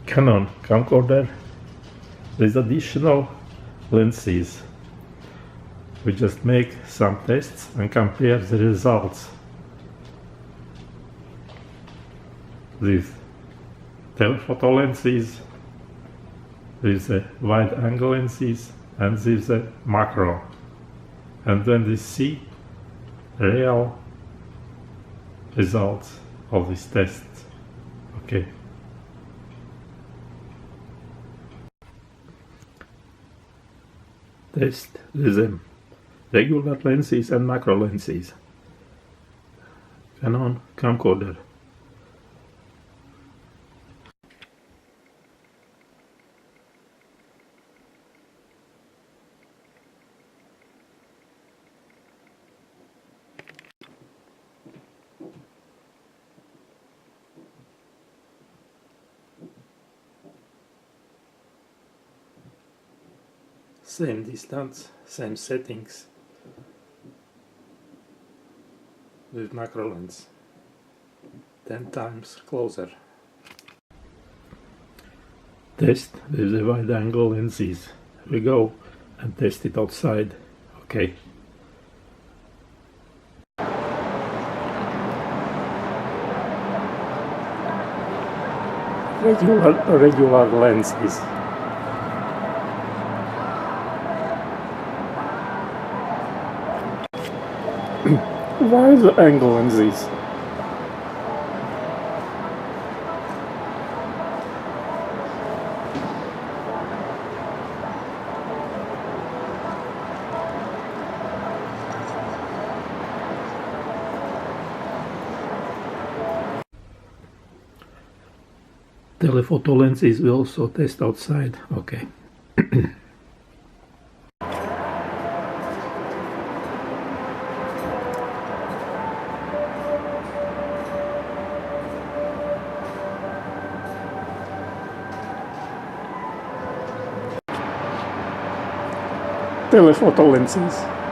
Canon camcorder with additional lenses. We just make some tests and compare the results with telephoto lenses, with the wide angle lenses and with the macro. And then we see real results of these tests. Okay. Test with the regular lenses and macro lenses. Canon camcorder. Same distance, same settings with macro lens, 10 times closer. Test with the wide angle lenses. We go and test it outside. Okay. Regular lenses. Why the angle lenses? Telephoto lenses we also test outside. Okay. Telephoto lenses.